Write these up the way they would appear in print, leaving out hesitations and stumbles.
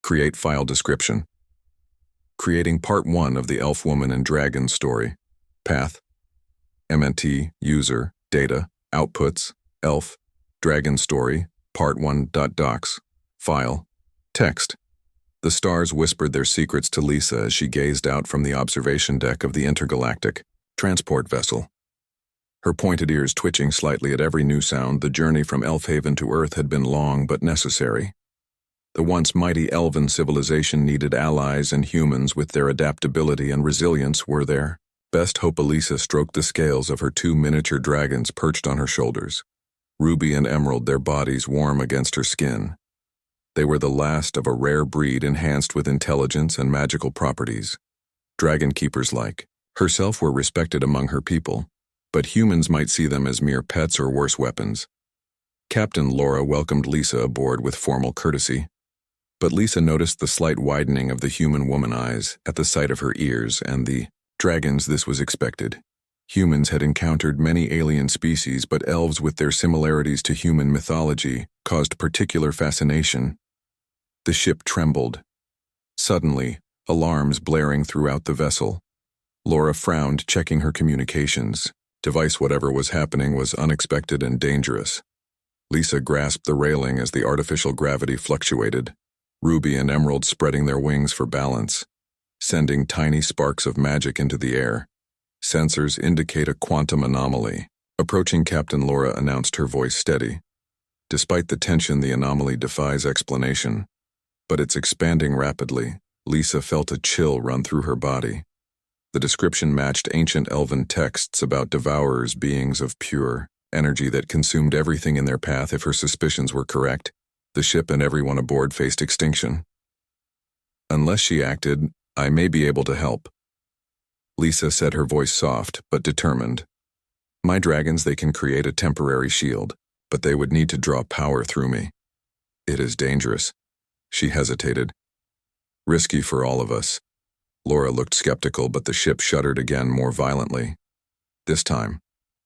Create file description. Creating Part 1 of the Elf Woman and Dragon story. Path: MNT, user, data, outputs, elf, dragon story, part 1.docs. File: text. The stars whispered their secrets to Lisa as she gazed out from the observation deck of the intergalactic transport vessel. Her pointed ears twitching slightly at every new sound, the journey from Elfhaven to Earth had been long but necessary. The once mighty elven civilization needed allies, and humans with their adaptability and resilience were there. Best hope. Elisa stroked the scales of her two miniature dragons perched on her shoulders. Ruby and Emerald, their bodies warm against her skin. They were the last of a rare breed enhanced with intelligence and magical properties. Dragon keepers-like herself were respected among her people, but humans might see them as mere pets or worse weapons. Captain Laura welcomed Lisa aboard with formal courtesy, but Lisa noticed the slight widening of the human woman eyes at the sight of her ears and the dragons. This was expected. Humans had encountered many alien species, but elves, with their similarities to human mythology, caused particular fascination. The ship trembled. Suddenly, alarms blaring throughout the vessel. Laura frowned, checking her communications. Device: whatever was happening was unexpected and dangerous. Lisa grasped the railing as the artificial gravity fluctuated. Ruby and Emerald spreading their wings for balance, sending tiny sparks of magic into the air. Sensors indicate a quantum anomaly. Approaching. Captain Laura announced, her voice steady. Despite the tension, the anomaly defies explanation, but it's expanding rapidly. Lisa felt a chill run through her body. The description matched ancient elven texts about devourers, beings of pure energy that consumed everything in their path. If her suspicions were correct, the ship and everyone aboard faced extinction. Unless she acted, I may be able to help. Lisa said, her voice soft but determined. My dragons, they can create a temporary shield, but they would need to draw power through me. It is dangerous. She hesitated. Risky for all of us. Laura looked skeptical, but the ship shuddered again, more violently. This time,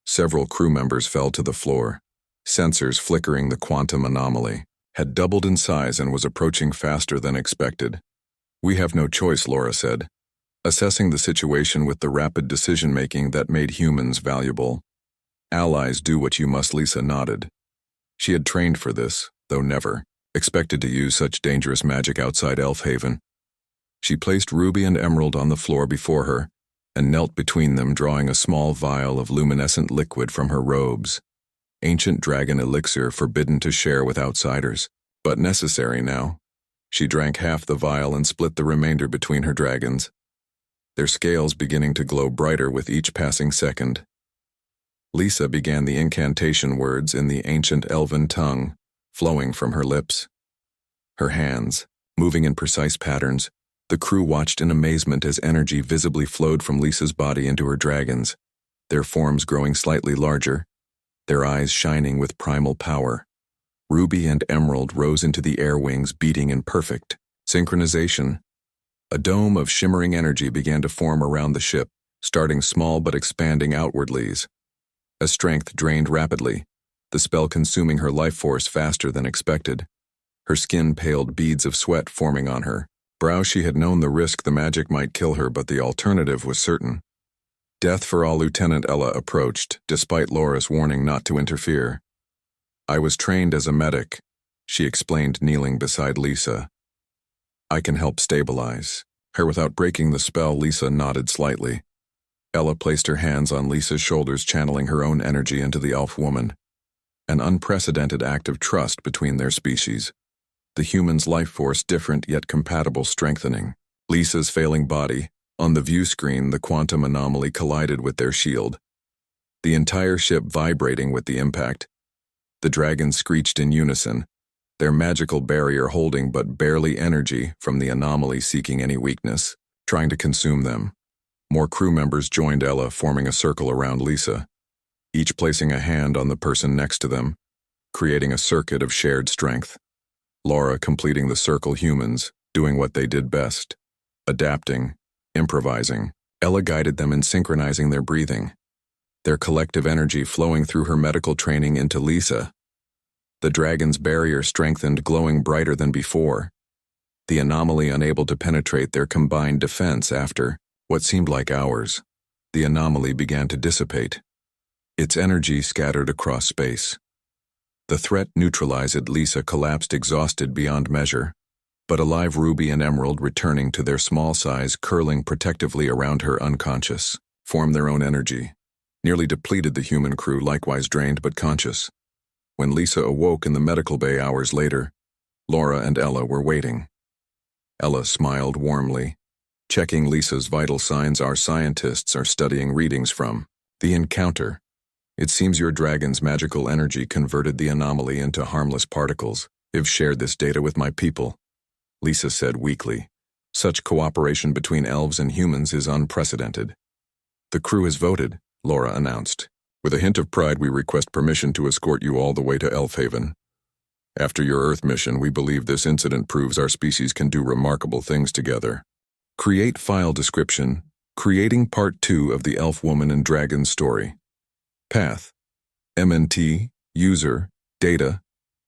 several crew members fell to the floor. Sensors flickering. The quantum anomaly had doubled in size and was approaching faster than expected. We have no choice, Laura said, assessing the situation with the rapid decision-making that made humans valuable. Allies do what you must. Lisa nodded. She had trained for this, though never expected to use such dangerous magic outside Elfhaven. She placed Ruby and Emerald on the floor before her and knelt between them, drawing a small vial of luminescent liquid from her robes. Ancient dragon elixir, forbidden to share with outsiders, but necessary now. She drank half the vial and split the remainder between her dragons, their scales beginning to glow brighter with each passing second. Lisa began the incantation words in the ancient elven tongue, flowing from her lips. Her hands, moving in precise patterns, the crew watched in amazement as energy visibly flowed from Lisa's body into her dragons, their forms growing slightly larger, their eyes shining with primal power. Ruby and Emerald rose into the air, wings beating in perfect synchronization. A dome of shimmering energy began to form around the ship, starting small but expanding outwardly. As strength drained rapidly, the spell consuming her life force faster than expected. Her skin paled, beads of sweat forming on her brow. She had known the risk the magic might kill her, but the alternative was certain. Death for all. Lieutenant Ella approached, despite Laura's warning not to interfere. I was trained as a medic, she explained, kneeling beside Lisa. I can help stabilize her without breaking the spell. Lisa nodded slightly. Ella placed her hands on Lisa's shoulders, channeling her own energy into the elf woman. An unprecedented act of trust between their species. The human's life force different yet compatible, strengthening. Lisa's failing body. On the view screen, the quantum anomaly collided with their shield, the entire ship vibrating with the impact. The dragons screeched in unison, their magical barrier holding but barely energy from the anomaly, seeking any weakness, trying to consume them. More crew members joined Ella, forming a circle around Lisa, each placing a hand on the person next to them, creating a circuit of shared strength. Laura completing the circle, humans doing what they did best, adapting, improvising. Ella guided them in synchronizing their breathing, their collective energy flowing through her medical training into Lisa. The dragon's barrier strengthened, glowing brighter than before. the anomaly unable to penetrate their combined defense after what seemed like hours. The anomaly began to dissipate. Its energy scattered across space. The threat neutralized. Lisa collapsed exhausted beyond measure, but alive Ruby and Emerald returning to their small size, curling protectively around her unconscious, formed their own energy. Nearly depleted, the human crew likewise drained but conscious. When Lisa awoke in the medical bay hours later, Laura and Ella were waiting. Ella smiled warmly, checking Lisa's vital signs. Our scientists are studying readings from the encounter. It seems your dragon's magical energy converted the anomaly into harmless particles. I've shared this data with my people, Lisa said weakly. Such cooperation between elves and humans is unprecedented. The crew has voted, Laura announced. With a hint of pride, we request permission to escort you all the way to Elfhaven. After your Earth mission, we believe this incident proves our species can do remarkable things together. Create file description, creating part 2 of the Elf Woman and Dragon story. Path, MNT, user, data,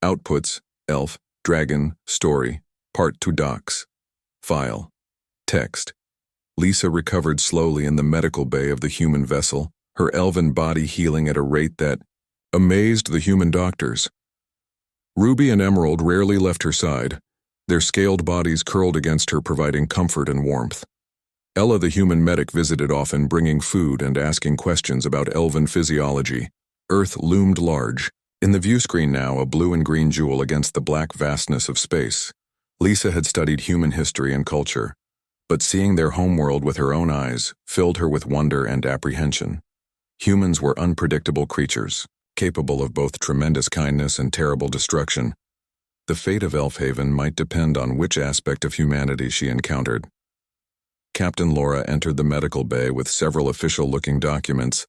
outputs, elf, dragon, story, part 2 docs. File, text. Lisa recovered slowly in the medical bay of the human vessel, her elven body healing at a rate that amazed the human doctors. Ruby and Emerald rarely left her side, their scaled bodies curled against her, providing comfort and warmth. Ella the human medic visited often, bringing food and asking questions about elven physiology. Earth loomed large. In the view screen now, a blue and green jewel against the black vastness of space. Lisa had studied human history and culture, but seeing their homeworld with her own eyes filled her with wonder and apprehension. Humans were unpredictable creatures, capable of both tremendous kindness and terrible destruction. The fate of Elfhaven might depend on which aspect of humanity she encountered. Captain Laura entered the medical bay with several official-looking documents.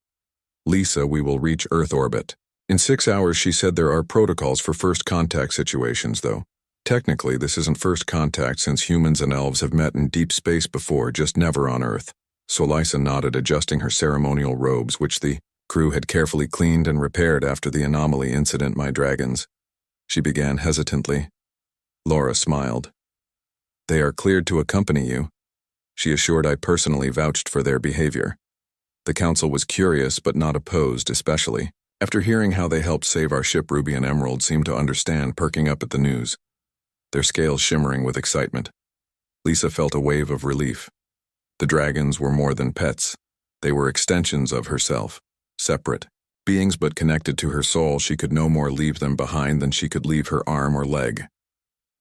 Lisa, we will reach Earth orbit. In 6 hours, she said. There are protocols for first contact situations, though. Technically, this isn't first contact since humans and elves have met in deep space before, just never on Earth. So Lisa nodded, adjusting her ceremonial robes, which the crew had carefully cleaned and repaired after the anomaly incident. My dragons, she began hesitantly. Laura smiled. They are cleared to accompany you, she assured. I personally vouched for their behavior. The council was curious but not opposed, especially after hearing how they helped save our ship. Ruby and Emerald seemed to understand, perking up at the news, their scales shimmering with excitement. Lisa felt a wave of relief. The dragons were more than pets. They were extensions of herself, separate beings but connected to her soul. She could no more leave them behind than she could leave her arm or leg.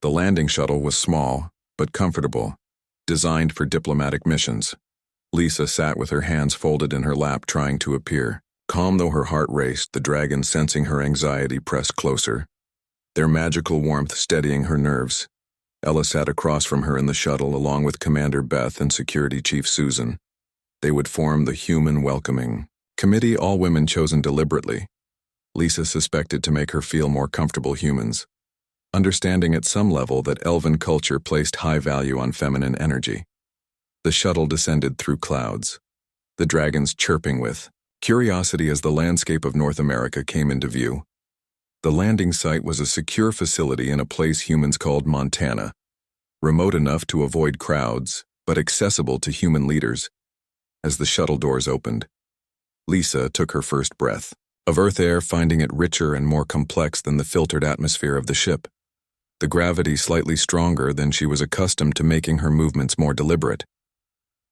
The landing shuttle was small but comfortable, designed for diplomatic missions. Lisa sat with her hands folded in her lap, trying to appear calm though her heart raced. The dragons, sensing her anxiety, pressed closer, their magical warmth steadying her nerves. Ella sat across from her in the shuttle, along with Commander Beth and Security Chief Susan. They would form the Human Welcoming Committee, all women chosen deliberately. Lisa suspected to make her feel more comfortable humans, understanding at some level that elven culture placed high value on feminine energy. The shuttle descended through clouds, the dragons chirping with curiosity as the landscape of North America came into view. The landing site was a secure facility in a place humans called Montana, remote enough to avoid crowds, but accessible to human leaders. As the shuttle doors opened, Lisa took her first breath of Earth air, finding it richer and more complex than the filtered atmosphere of the ship. The gravity slightly stronger than she was accustomed to, making her movements more deliberate.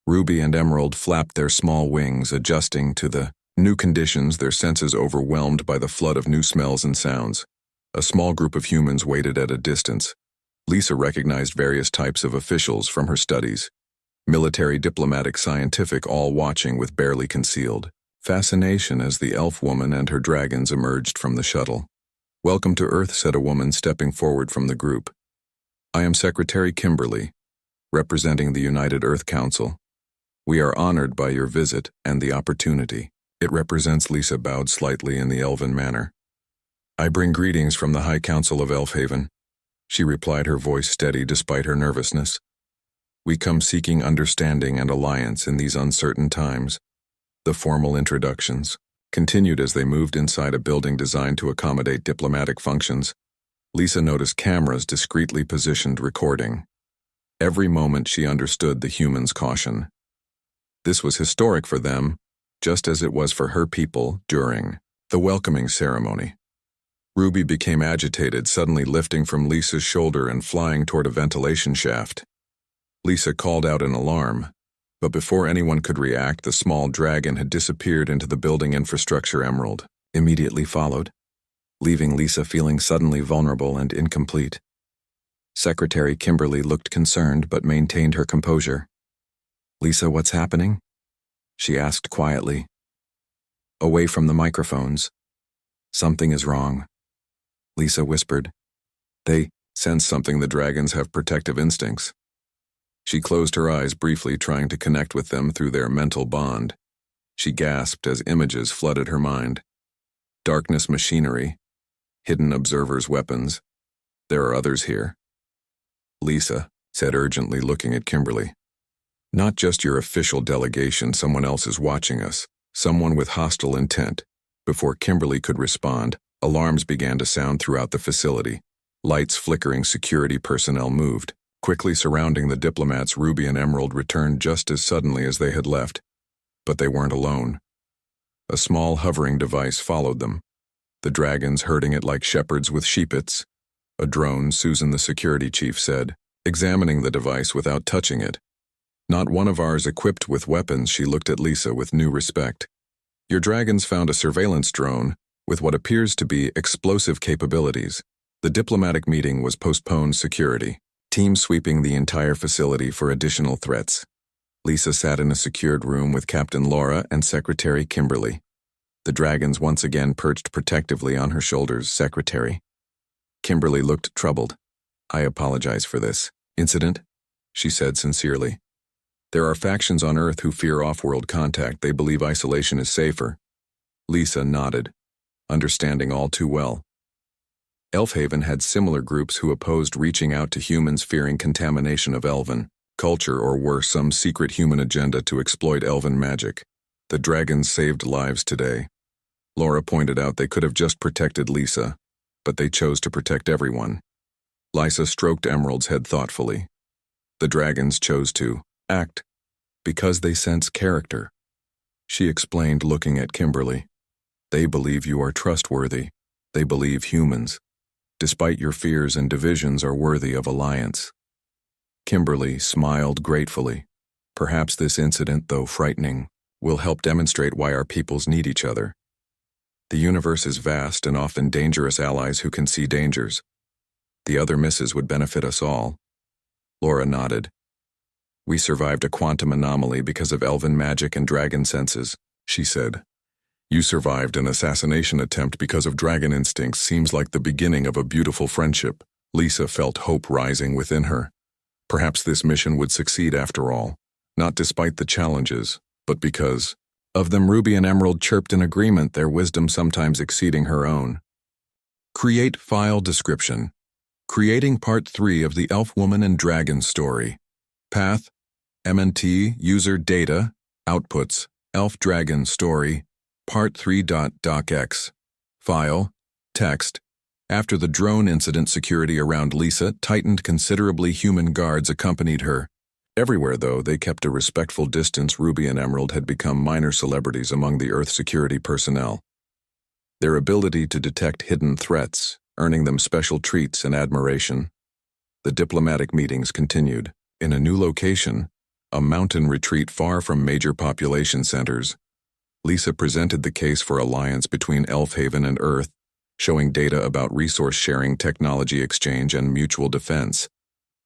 Ruby and Emerald flapped their small wings, adjusting to the new conditions, their senses overwhelmed by the flood of new smells and sounds. A small group of humans waited at a distance. Lisa recognized various types of officials from her studies. Military, diplomatic, scientific, all watching with barely concealed fascination as the elf woman and her dragons emerged from the shuttle. Welcome to Earth, said a woman stepping forward from the group. I am Secretary Kimberly, representing the United Earth Council. We are honored by your visit and the opportunity. It represents. Lisa bowed slightly in the elven manner. I bring greetings from the High Council of Elfhaven, she replied, her voice steady despite her nervousness. We come seeking understanding and alliance in these uncertain times. The formal introductions continued as they moved inside a building designed to accommodate diplomatic functions. Lisa noticed cameras discreetly positioned, recording. Every moment she understood the humans' caution. This was historic for them, just as it was for her people during the welcoming ceremony. Ruby became agitated, suddenly lifting from Lisa's shoulder and flying toward a ventilation shaft. Lisa called out in alarm, but before anyone could react, the small dragon had disappeared into the building infrastructure emerald, immediately followed, leaving Lisa feeling suddenly vulnerable and incomplete. Secretary Kimberly looked concerned but maintained her composure. "Lisa, what's happening?" she asked quietly, away from the microphones. "Something is wrong," Lisa whispered. "They sense something. The dragons have protective instincts." She closed her eyes briefly, trying to connect with them through their mental bond. She gasped as images flooded her mind. Darkness machinery, hidden observers' weapons. "There are others here," Lisa said urgently, looking at Kimberly. "Not just your official delegation, someone else is watching us, someone with hostile intent." Before Kimberly could respond, alarms began to sound throughout the facility. Lights flickering, security personnel moved. Quickly surrounding the diplomats, Ruby and Emerald returned just as suddenly as they had left. But they weren't alone. A small hovering device followed them, the dragons herding it like shepherds with sheepets. "A drone," Susan, the security chief, said, examining the device without touching it. "Not one of ours equipped with weapons." She looked at Lisa with new respect. "Your dragons found a surveillance drone with what appears to be explosive capabilities." The diplomatic meeting was postponed. Security team sweeping the entire facility for additional threats. Lisa sat in a secured room with Captain Laura and Secretary Kimberly. The dragons once again perched protectively on her shoulders. "Secretary." Kimberly looked troubled. "I apologize for this incident," she said sincerely. "There are factions on Earth who fear off-world contact. They believe isolation is safer." Lisa nodded, understanding all too well. Elfhaven had similar groups who opposed reaching out to humans, fearing contamination of elven culture, or worse, some secret human agenda to exploit elven magic. The dragons saved lives today. Laura pointed out they could have just protected Lisa, but they chose to protect everyone. Lisa stroked Emerald's head thoughtfully. "The dragons chose to act because they sense character," she explained, looking at Kimberly. "They believe you are trustworthy. They believe humans, despite your fears and divisions, are worthy of alliance." Kimberly smiled gratefully. "Perhaps this incident, though frightening, will help demonstrate why our peoples need each other. The universe is vast and often dangerous allies who can see dangers. The other misses would benefit us all." Laura nodded. "We survived a quantum anomaly because of elven magic and dragon senses," she said. "You survived an assassination attempt because of dragon instincts. Seems like the beginning of a beautiful friendship." Lisa felt hope rising within her. Perhaps this mission would succeed after all, not despite the challenges, but because of them. Ruby and Emerald chirped in agreement, their wisdom sometimes exceeding her own. Create file description. Creating Part 3 of the Elf Woman and Dragon story. Path, MNT, user data, outputs, Elf Dragon story, Part 3.docx. File, text. After the drone incident, security around Lisa tightened considerably. Human guards accompanied her. Everywhere, though, they kept a respectful distance. Ruby and Emerald had become minor celebrities among the Earth security personnel. Their ability to detect hidden threats, earning them special treats and admiration. The diplomatic meetings continued. In a new location, a mountain retreat far from major population centers, Lisa presented the case for alliance between Elfhaven and Earth, showing data about resource sharing, technology exchange, and mutual defense.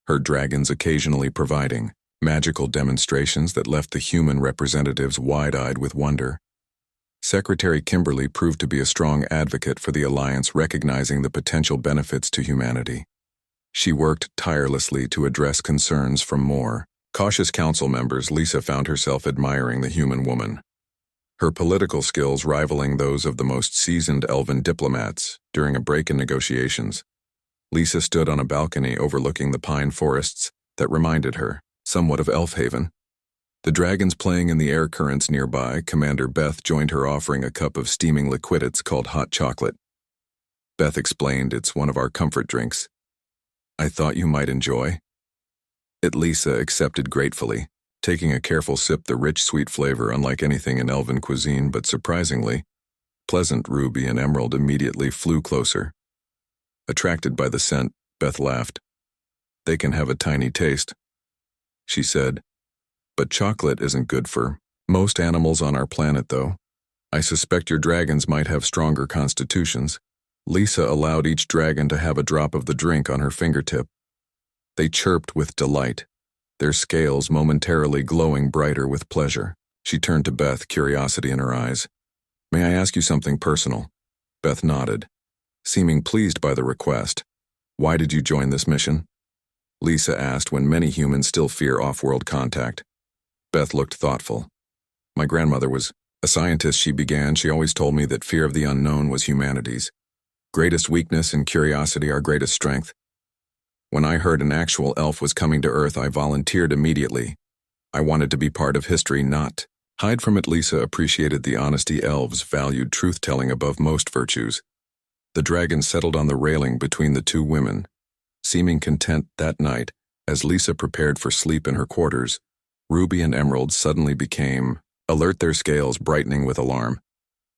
Her dragons occasionally providing magical demonstrations that left the human representatives wide-eyed with wonder. Secretary Kimberly proved to be a strong advocate for the alliance, recognizing the potential benefits to humanity. She worked tirelessly to address concerns from more cautious council members. Lisa found herself admiring the human woman, her political skills rivaling those of the most seasoned elven diplomats. During a break in negotiations, Lisa stood on a balcony overlooking the pine forests that reminded her somewhat of Elfhaven. The dragons playing in the air currents nearby, Commander Beth joined her, offering a cup of steaming liquid. It's called hot chocolate. Beth explained, "It's one of our comfort drinks. I thought you might enjoy." It Lisa accepted gratefully, taking a careful sip, the rich, sweet flavor unlike anything in elven cuisine, but surprisingly pleasant. Ruby and Emerald immediately flew closer. Attracted by the scent, Beth laughed. "They can have a tiny taste," she said. "But chocolate isn't good for most animals on our planet, though. I suspect your dragons might have stronger constitutions." Lisa allowed each dragon to have a drop of the drink on her fingertip. They chirped with delight, their scales momentarily glowing brighter with pleasure. She turned to Beth, curiosity in her eyes. "May I ask you something personal?" Beth nodded, seeming pleased by the request. "Why did you join this mission?" Lisa asked, when many humans still fear off-world contact. Beth looked thoughtful. "My grandmother was a scientist," she began. "She always told me that fear of the unknown was humanity's greatest weakness and curiosity our greatest strength. When I heard an actual elf was coming to Earth, I volunteered immediately. I wanted to be part of history, not hide from it." Lisa appreciated the honesty. Elves valued truth-telling above most virtues. The dragon settled on the railing between the two women, seeming content that night. As Lisa prepared for sleep in her quarters, Ruby and Emerald suddenly became alert, their scales brightening with alarm.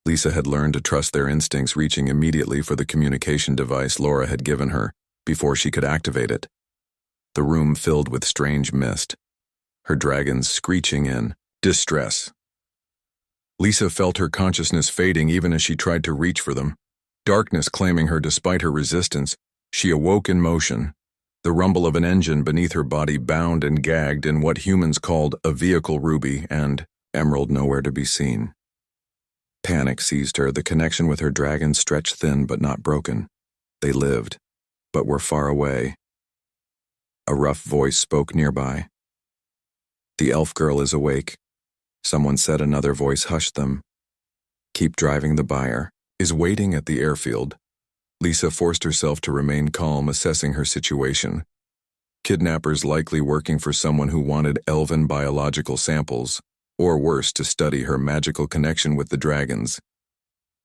Lisa had learned to trust their instincts, reaching immediately for the communication device Laura had given her before she could activate it. The room filled with strange mist, her dragons screeching in distress. Lisa felt her consciousness fading even as she tried to reach for them. Darkness claiming her despite her resistance, she awoke in motion, the rumble of an engine beneath her body, bound and gagged in what humans called a vehicle. Ruby and Emerald nowhere to be seen. Panic seized her. The connection with her dragon stretched thin but not broken. They lived, but were far away. A rough voice spoke nearby. "The elf girl is awake," someone said. Another voice hushed them. "Keep driving. The buyer is waiting at the airfield." Lisa forced herself to remain calm, assessing her situation. Kidnappers likely working for someone who wanted elven biological samples, or worse, to study her magical connection with the dragons.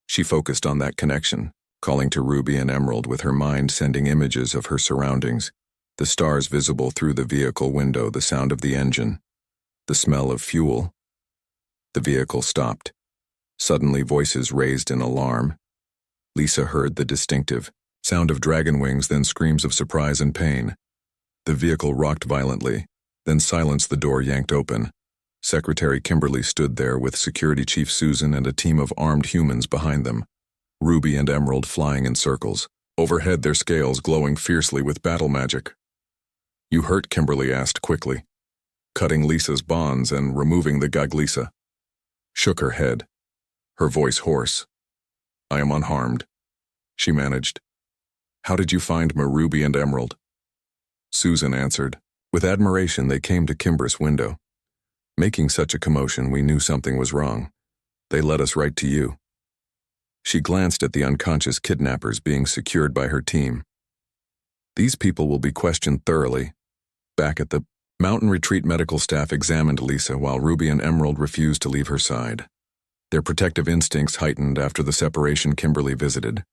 She focused on that connection, calling to Ruby and Emerald, with her mind sending images of her surroundings, the stars visible through the vehicle window, the sound of the engine, the smell of fuel. The vehicle stopped. Suddenly, voices raised in alarm. Lisa heard the distinctive sound of dragon wings, then screams of surprise and pain. The vehicle rocked violently, then silence. The door yanked open. Secretary Kimberly stood there with Security Chief Susan and a team of armed humans behind them. Ruby and Emerald flying in circles, overhead, their scales glowing fiercely with battle magic. "You hurt?" Kimberly asked quickly, cutting Lisa's bonds and removing the gag. Lisa shook her head, her voice hoarse. "I am unharmed," she managed. "How did you find me?" Ruby and Emerald? Susan answered. With admiration, they came to Kimber's window. "Making such a commotion, we knew something was wrong. They led us right to you." She glanced at the unconscious kidnappers being secured by her team. "These people will be questioned thoroughly." Back at the mountain retreat, medical staff examined Lisa while Ruby and Emerald refused to leave her side. Their protective instincts heightened after the separation. Kimberly visited,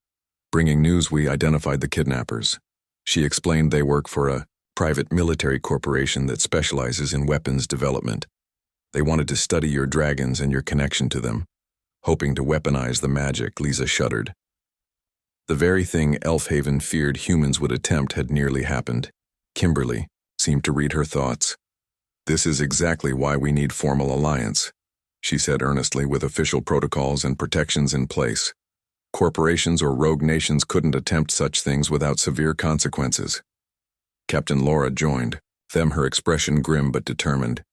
bringing news. "We identified the kidnappers." She explained they work for a private military corporation that specializes in weapons development. "They wanted to study your dragons and your connection to them, hoping to weaponize the magic." Lisa shuddered. The very thing Elfhaven feared humans would attempt had nearly happened. Kimberly seemed to read her thoughts. "This is exactly why we need formal alliance," she said earnestly, "with official protocols and protections in place. Corporations or rogue nations couldn't attempt such things without severe consequences." Captain Laura joined them, her expression grim but determined.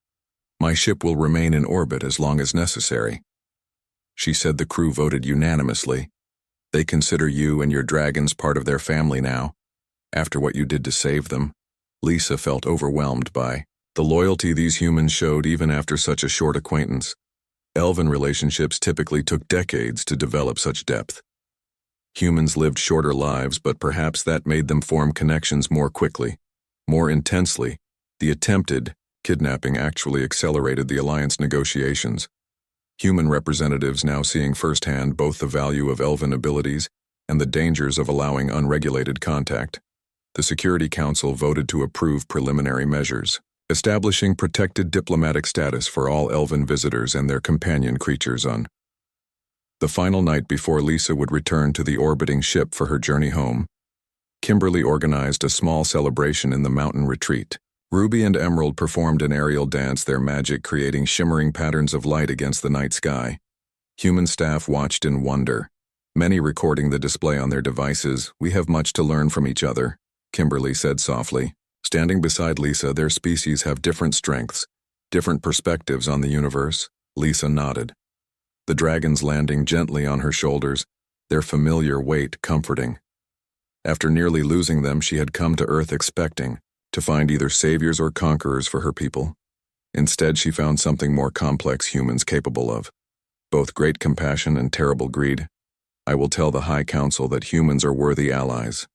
"My ship will remain in orbit as long as necessary," she said. The crew voted unanimously. "They consider you and your dragons part of their family now, after what you did to save them." Lisa felt overwhelmed by the loyalty these humans showed even after such a short acquaintance. Elven relationships typically took decades to develop such depth. Humans lived shorter lives, but perhaps that made them form connections more quickly, more intensely. The attempted kidnapping actually accelerated the alliance negotiations. Human representatives now seeing firsthand both the value of elven abilities and the dangers of allowing unregulated contact. The Security Council voted to approve preliminary measures, establishing protected diplomatic status for all elven visitors and their companion creatures on the final night before Lisa would return to the orbiting ship for her journey home. Kimberly organized a small celebration in the mountain retreat. Ruby and Emerald performed an aerial dance, their magic creating shimmering patterns of light against the night sky. Human staff watched in wonder, many recording the display on their devices. "We have much to learn from each other," Kimberly said softly. Standing beside Lisa, "Their species have different strengths, different perspectives on the universe." Lisa nodded, the dragons landing gently on her shoulders, their familiar weight comforting. After nearly losing them, she had come to Earth expecting to find either saviors or conquerors for her people. Instead, she found something more complex humans capable of, both great compassion and terrible greed. "I will tell the High Council that humans are worthy allies,"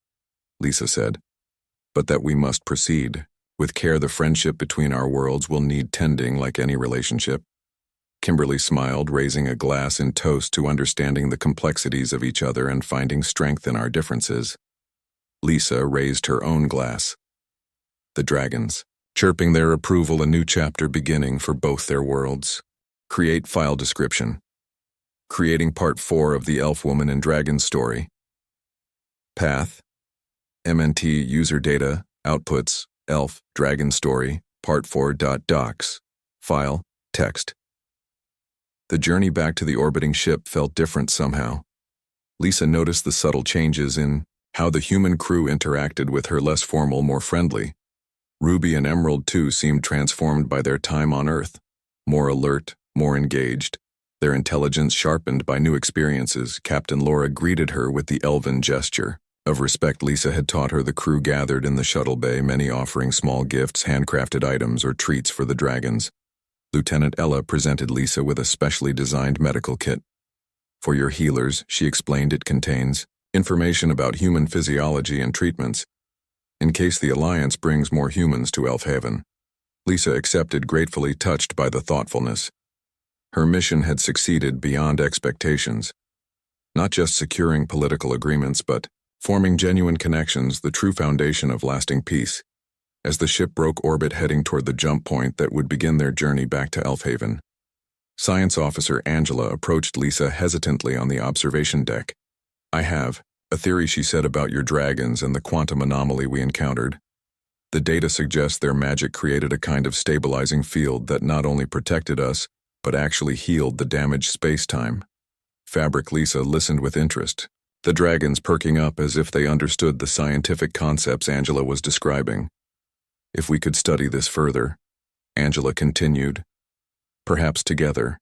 Lisa said, "but that we must proceed. With care, the friendship between our worlds will need tending like any relationship." Kimberly smiled, raising a glass in toast to understanding the complexities of each other and finding strength in our differences. Lisa raised her own glass. The dragons, chirping their approval, a new chapter beginning for both their worlds. Create file description. Creating Part 4 of the Elf Woman and Dragon story. Path. MNT user data, outputs, Elf, Dragon story, Part 4.docs. File, text. The journey back to the orbiting ship felt different somehow. Lisa noticed the subtle changes in how the human crew interacted with her, less formal, more friendly. Ruby and Emerald too seemed transformed by their time on Earth, more alert, more engaged, their intelligence sharpened by new experiences. Captain Laura greeted her with the elven gesture of respect Lisa had taught her. The crew gathered in the shuttle bay, many offering small gifts, handcrafted items, or treats for the dragons. Lieutenant Ella presented Lisa with a specially designed medical kit. "For your healers," she explained, "it contains information about human physiology and treatments, in case the Alliance brings more humans to Elfhaven." Lisa accepted, gratefully touched by the thoughtfulness. Her mission had succeeded beyond expectations, not just securing political agreements, but forming genuine connections, the true foundation of lasting peace. As the ship broke orbit heading toward the jump point that would begin their journey back to Elfhaven, Science Officer Angela approached Lisa hesitantly on the observation deck. "I have a theory," she said, "about your dragons and the quantum anomaly we encountered. The data suggests their magic created a kind of stabilizing field that not only protected us, but actually healed the damaged space-time." Fabric. Lisa listened with interest, the dragons perking up as if they understood the scientific concepts Angela was describing. "If we could study this further," Angela continued, "perhaps together,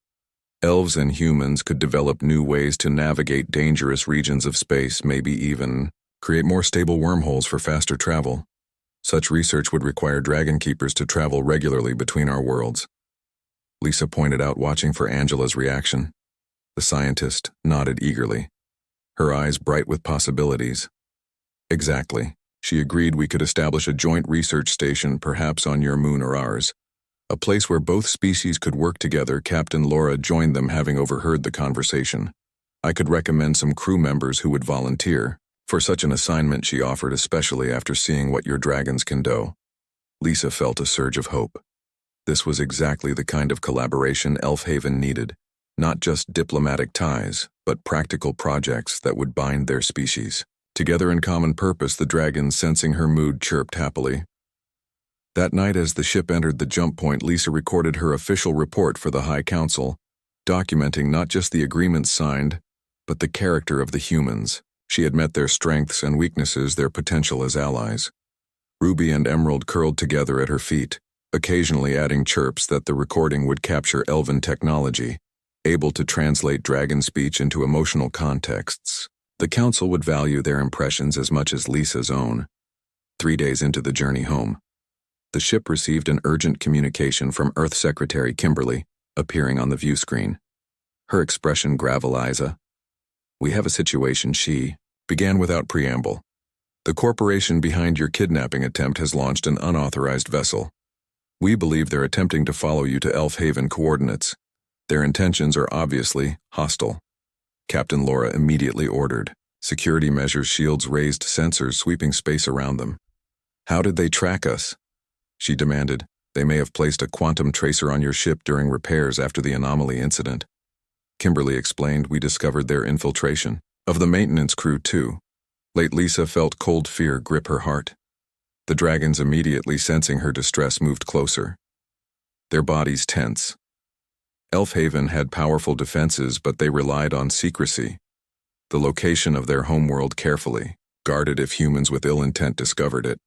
elves and humans could develop new ways to navigate dangerous regions of space, maybe even create more stable wormholes for faster travel. Such research would require dragon keepers to travel regularly between our worlds," Lisa pointed out, watching for Angela's reaction. The scientist nodded eagerly, her eyes bright with possibilities. "Exactly," she agreed. "We could establish a joint research station, perhaps on your moon or ours, a place where both species could work together." Captain Laura joined them, having overheard the conversation. "I could recommend some crew members who would volunteer for such an assignment," she offered, "especially after seeing what your dragons can do." Lisa felt a surge of hope. This was exactly the kind of collaboration Elfhaven needed, not just diplomatic ties, but practical projects that would bind their species together in common purpose. The dragons, sensing her mood, chirped happily. That night, as the ship entered the jump point, Lisa recorded her official report for the High Council, documenting not just the agreements signed, but the character of the humans. She had met their strengths and weaknesses, their potential as allies. Ruby and Emerald curled together at her feet, occasionally adding chirps that the recording would capture elven technology, able to translate dragon speech into emotional contexts. The council would value their impressions as much as Lisa's own. 3 days into the journey home, the ship received an urgent communication from Earth Secretary Kimberly, appearing on the view screen. Her expression gravel. "Liza, we have a situation," she began without preamble. "The corporation behind your kidnapping attempt has launched an unauthorized vessel. We believe they're attempting to follow you to Elfhaven coordinates. Their intentions are obviously hostile." Captain Laura immediately ordered security measures, shields raised, sensors sweeping space around them. How did they track us? She demanded. They may have placed a quantum tracer on your ship during repairs after the anomaly incident. Kimberly explained. We discovered their infiltration. Of the maintenance crew, too. Late Lisa felt cold fear grip her heart. The dragons, immediately sensing her distress, moved closer. Their bodies tense. Elfhaven had powerful defenses, but they relied on secrecy. The location of their homeworld carefully, guarded if humans with ill intent discovered it.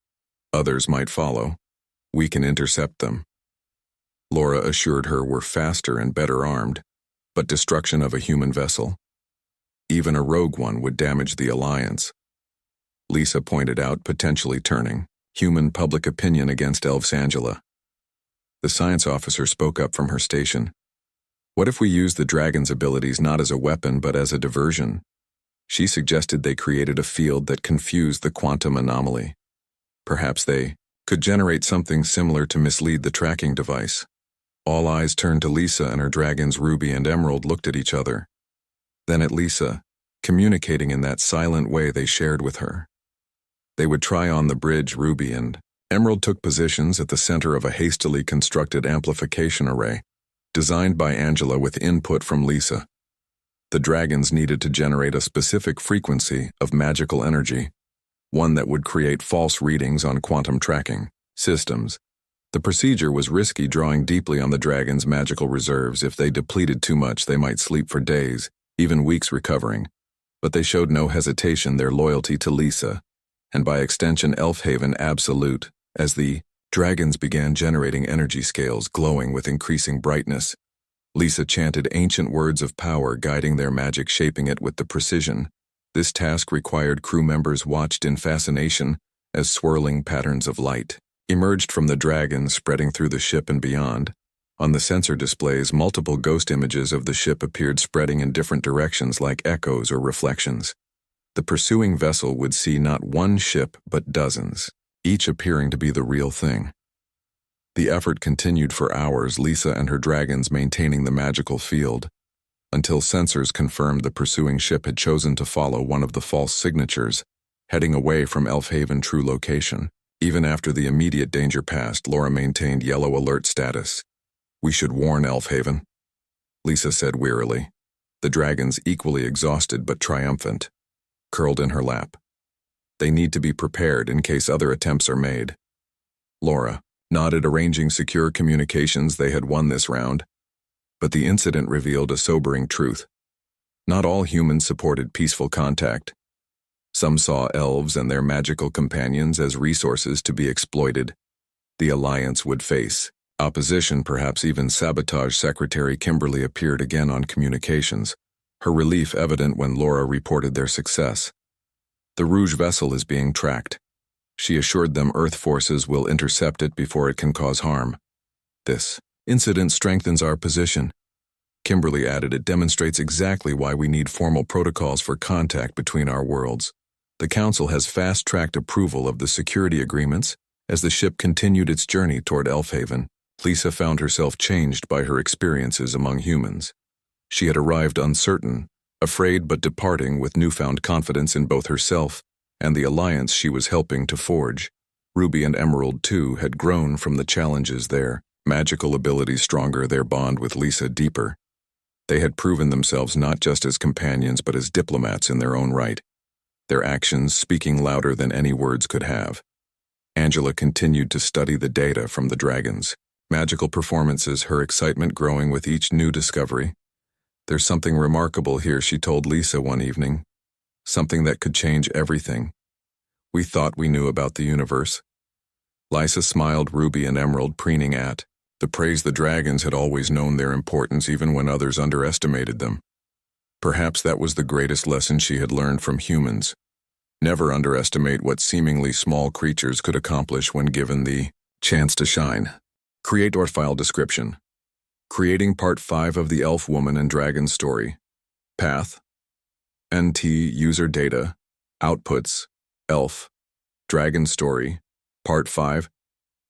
Others might follow. We can intercept them. Laura assured her we're faster and better armed, but destruction of a human vessel, even a rogue one, would damage the Alliance. Lisa pointed out, potentially turning human public opinion against Elves. Angela, the science officer, spoke up from her station. What if we use the dragon's abilities not as a weapon but as a diversion? She suggested they created a field that confused the quantum anomaly. Perhaps they could generate something similar to mislead the tracking device. All eyes turned to Lisa, and her dragons Ruby and Emerald looked at each other. Then at Lisa, communicating in that silent way they shared with her. They would try on the bridge. Ruby and Emerald took positions at the center of a hastily constructed amplification array, designed by Angela with input from Lisa. The dragons needed to generate a specific frequency of magical energy, one that would create false readings on quantum tracking systems. The procedure was risky, drawing deeply on the dragons' magical reserves. If they depleted too much, they might sleep for days, even weeks, recovering. But they showed no hesitation, their loyalty to Lisa, and by extension Elfhaven, absolute, as the dragons began generating energy scales glowing with increasing brightness. Lisa chanted ancient words of power, guiding their magic, shaping it with the precision. This task required crew members watched in fascination as swirling patterns of light emerged from the dragons, spreading through the ship and beyond. On the sensor displays, multiple ghost images of the ship appeared, spreading in different directions like echoes or reflections. The pursuing vessel would see not one ship but dozens, each appearing to be the real thing. The effort continued for hours, Lisa and her dragons maintaining the magical field, until sensors confirmed the pursuing ship had chosen to follow one of the false signatures, heading away from Elfhaven's true location. Even after the immediate danger passed, Laura maintained yellow alert status. We should warn Elfhaven, Lisa said wearily. The dragons, equally exhausted but triumphant, curled in her lap. They need to be prepared in case other attempts are made. Laura nodded, arranging secure communications. They had won this round. But the incident revealed a sobering truth. Not all humans supported peaceful contact. Some saw elves and their magical companions as resources to be exploited. The Alliance would face opposition, perhaps even sabotage. Secretary Kimberly appeared again on communications, her relief evident when Laura reported their success. The Rouge vessel is being tracked. She assured them Earth forces will intercept it before it can cause harm. This incident strengthens our position. Kimberly added, it demonstrates exactly why we need formal protocols for contact between our worlds. The Council has fast-tracked approval of the security agreements as the ship continued its journey toward Elfhaven. Lisa found herself changed by her experiences among humans. She had arrived uncertain, afraid, but departing with newfound confidence in both herself and the alliance she was helping to forge. Ruby and Emerald, too, had grown from the challenges, their magical abilities stronger, their bond with Lisa deeper. They had proven themselves not just as companions but as diplomats in their own right, their actions speaking louder than any words could have. Angela continued to study the data from the dragons' magical performances, her excitement growing with each new discovery. There's something remarkable here, she told Lisa one evening. Something that could change everything. We thought we knew about the universe. Lisa smiled, Ruby and Emerald preening at the praise. The dragons had always known their importance even when others underestimated them. Perhaps that was the greatest lesson she had learned from humans. Never underestimate what seemingly small creatures could accomplish when given the chance to shine. Create or file description. Creating Part 5 of the Elf Woman and Dragon Story. Path. NT User Data. Outputs. Elf. Dragon Story. Part 5.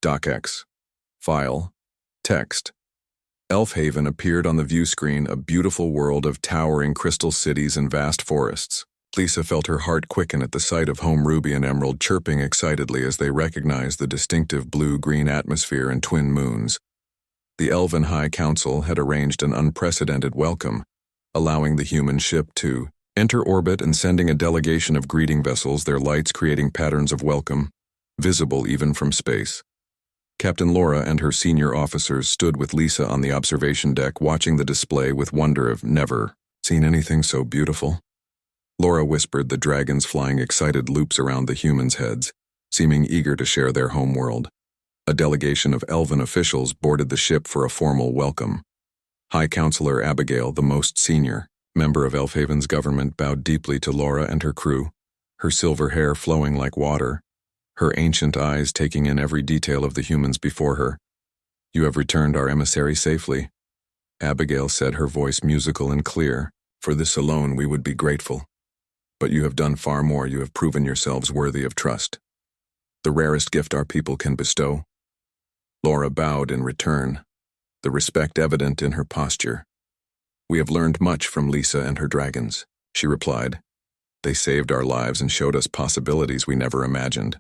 DocX. File. Text. Elfhaven appeared on the view screen, a beautiful world of towering crystal cities and vast forests. Lisa felt her heart quicken at the sight of home Ruby and Emerald chirping excitedly as they recognized the distinctive blue-green atmosphere and twin moons. The Elven High Council had arranged an unprecedented welcome, allowing the human ship to enter orbit and sending a delegation of greeting vessels, their lights creating patterns of welcome, visible even from space. Captain Laura and her senior officers stood with Lisa on the observation deck watching the display with wonder of never seen anything so beautiful. Laura whispered, the dragons flying excited loops around the humans' heads, seeming eager to share their home world. A delegation of elven officials boarded the ship for a formal welcome. High Counselor Abigail, the most senior member of Elfhaven's government, bowed deeply to Laura and her crew, her silver hair flowing like water, her ancient eyes taking in every detail of the humans before her. "You have returned our emissary safely," Abigail said, her voice musical and clear. "For this alone we would be grateful. But you have done far more. You have proven yourselves worthy of trust. The rarest gift our people can bestow." Laura bowed in return, the respect evident in her posture. "We have learned much from Lisa and her dragons," she replied. "They saved our lives and showed us possibilities we never imagined."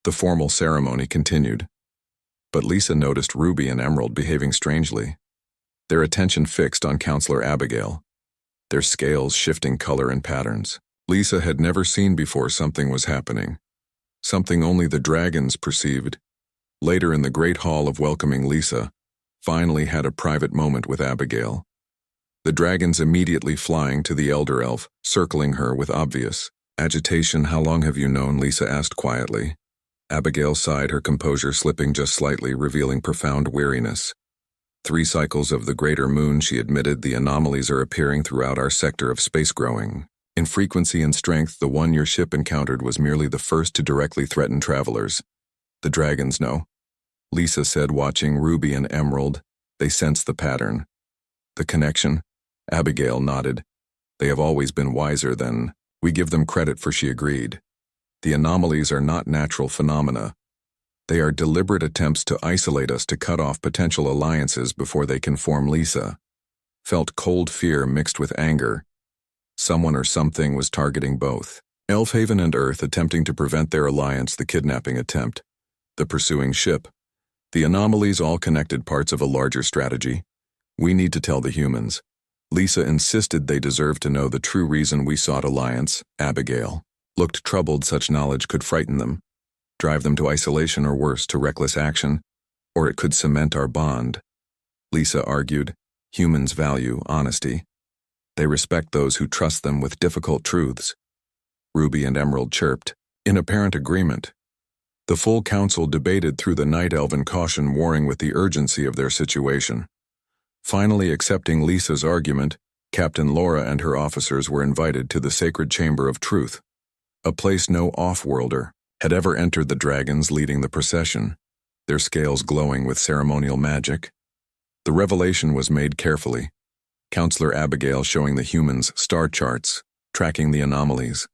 The formal ceremony continued, but Lisa noticed Ruby and Emerald behaving strangely, their attention fixed on Counselor Abigail, their scales shifting color and patterns. Lisa had never seen before something was happening, something only the dragons perceived. Later in the great hall of welcoming, Lisa finally had a private moment with Abigail. The dragons immediately flying to the elder elf, circling her with obvious agitation. "How long have you known?" Lisa asked quietly. Abigail sighed, her composure slipping just slightly, revealing profound weariness. 3 cycles of the greater moon," she admitted. "The anomalies are appearing throughout our sector of space, growing in frequency and strength. The one your ship encountered was merely the first to directly threaten travelers." "The dragons know," Lisa said, watching Ruby and Emerald. "They sense the pattern." "The connection?" Abigail nodded. "They have always been wiser than we give them credit for," she agreed. "The anomalies are not natural phenomena. They are deliberate attempts to isolate us, to cut off potential alliances before they can form." Lisa felt cold fear mixed with anger. Someone or something was targeting both Elfhaven and Earth, attempting to prevent their alliance, the kidnapping attempt, the pursuing ship. The anomalies, all connected parts of a larger strategy. "We need to tell the humans." Lisa insisted they deserved to know the true reason we sought alliance. Abigail looked troubled. "Such knowledge could frighten them, drive them to isolation, or worse, to reckless action, or it could cement our bond." Lisa argued, "Humans value honesty. They respect those who trust them with difficult truths." Ruby and Emerald chirped, in apparent agreement. The full council debated through the night, elven caution warring with the urgency of their situation. Finally accepting Lisa's argument, Captain Laura and her officers were invited to the sacred chamber of truth, a place no off-worlder had ever entered, the dragons leading the procession, their scales glowing with ceremonial magic. The revelation was made carefully, Counselor Abigail showing the humans star charts, tracking the anomalies,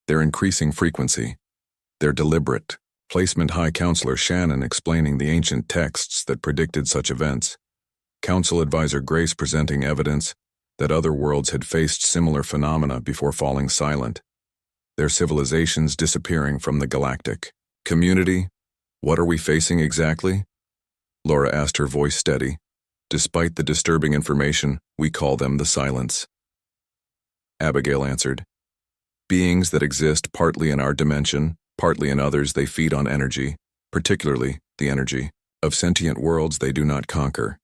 their increasing frequency, their deliberate placement. High Counselor Shannon explaining the ancient texts that predicted such events. Council Advisor Grace presenting evidence that other worlds had faced similar phenomena before falling silent, their civilizations disappearing from the galactic community. "What are we facing exactly?" Laura asked, her voice steady. "Despite the disturbing information, we call them the Silence." Abigail answered, "Beings that exist partly in our dimension, partly in others. They feed on energy, particularly the energy of sentient worlds they do not conquer.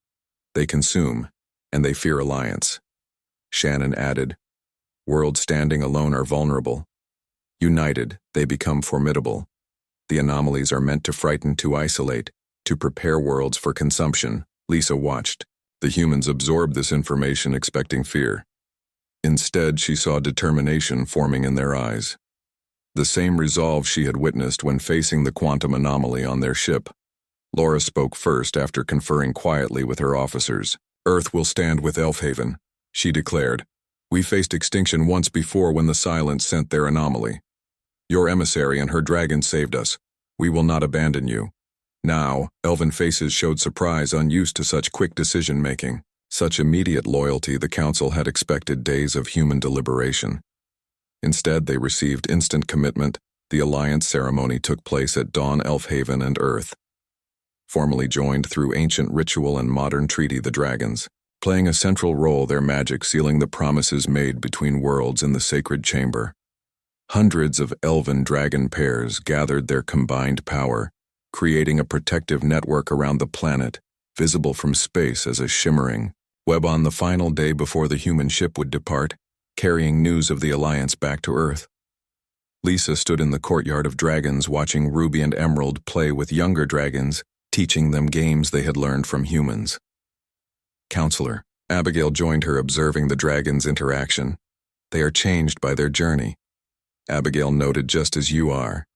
They consume, and they fear alliance." Shannon added, "Worlds standing alone are vulnerable. United, they become formidable. The anomalies are meant to frighten, to isolate, to prepare worlds for consumption." Lisa watched. The humans absorbed this information expecting fear. Instead, she saw determination forming in their eyes. The same resolve she had witnessed when facing the quantum anomaly on their ship. Laura spoke first after conferring quietly with her officers. "Earth will stand with Elfhaven," she declared. "We faced extinction once before when the Silence sent their anomaly. Your emissary and her dragon saved us. We will not abandon you." Now, elven faces showed surprise, unused to such quick decision-making, such immediate loyalty. The council had expected days of human deliberation. Instead, they received instant commitment. The alliance ceremony took place at Dawn Elfhaven and Earth, formally joined through ancient ritual and modern treaty the dragons, playing a central role, their magic sealing the promises made between worlds in the sacred chamber. Hundreds of elven dragon pairs gathered their combined power, creating a protective network around the planet, visible from space as a shimmering web. On the final day before the human ship would depart, carrying news of the alliance back to Earth, Lisa stood in the courtyard of dragons watching Ruby and Emerald play with younger dragons, teaching them games they had learned from humans. Counselor Abigail joined her, observing the dragons' interaction. They are changed by their journey. Abigail noted, just as you are.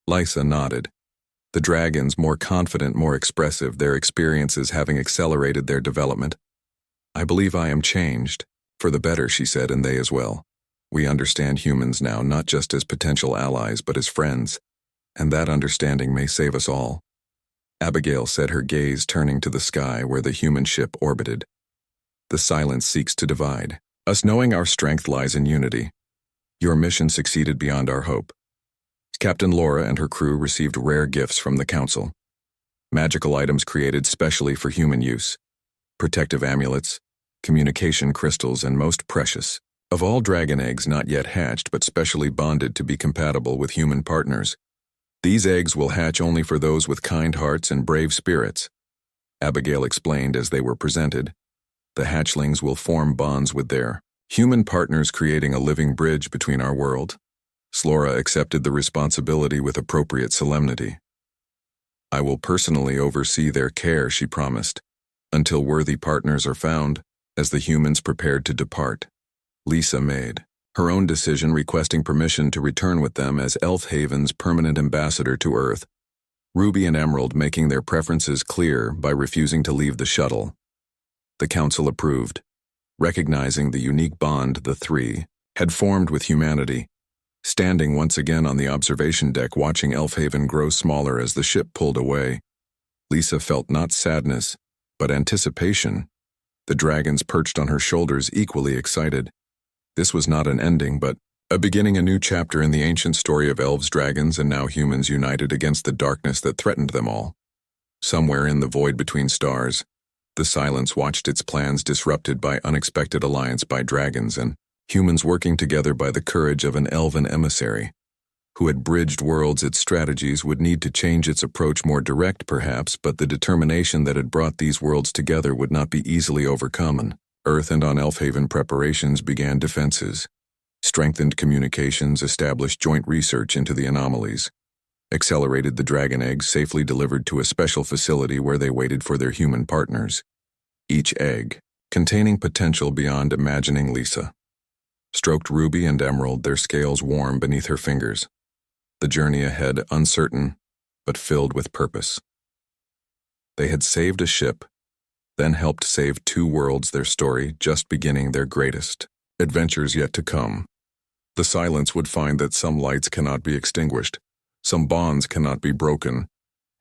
Lisa nodded. The dragons, more confident, more expressive, their experiences having accelerated their development. I believe I am changed. For the better, she said, and they as well. We understand humans now, not just as potential allies, but as friends, and that understanding may save us all. Abigail said, her gaze turning to the sky where the human ship orbited. The silence seeks to divide us, knowing our strength lies in unity. Your mission succeeded beyond our hope. Captain Laura and her crew received rare gifts from the Council. Magical items created specially for human use. Protective amulets, communication crystals, and most precious of all, dragon eggs not yet hatched but specially bonded to be compatible with human partners. These eggs will hatch only for those with kind hearts and brave spirits, Abigail explained as they were presented. The hatchlings will form bonds with their human partners, creating a living bridge between our world. Slora accepted the responsibility with appropriate solemnity. I will personally oversee their care, she promised, until worthy partners are found, as the humans prepared to depart. Lisa made her own decision, requesting permission to return with them as Elfhaven's permanent ambassador to Earth, Ruby and Emerald making their preferences clear by refusing to leave the shuttle. The Council approved, recognizing the unique bond the three had formed with humanity. Standing once again on the observation deck, watching Elfhaven grow smaller as the ship pulled away, Lisa felt not sadness, but anticipation. The dragons perched on her shoulders, equally excited. This was not an ending, but a beginning, a new chapter in the ancient story of elves, dragons, and now humans united against the darkness that threatened them all. Somewhere in the void between stars, the silence watched its plans disrupted by unexpected alliance by dragons and humans working together by the courage of an elven emissary who had bridged worlds. Its strategies would need to change, its approach more direct perhaps, but the determination that had brought these worlds together would not be easily overcome. On Earth and on Elfhaven, preparations began, defenses, strengthened communications, established joint research into the anomalies, accelerated the dragon eggs safely delivered to a special facility where they waited for their human partners. Each egg containing potential beyond imagining. Lisa stroked Ruby and Emerald, their scales warm beneath her fingers. The journey ahead uncertain, but filled with purpose. They had saved a ship, then helped save two worlds, their story just beginning, their greatest adventures yet to come. The silence would find that some lights cannot be extinguished, some bonds cannot be broken,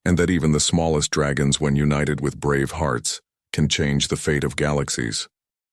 and that even the smallest dragons, when united with brave hearts, can change the fate of galaxies.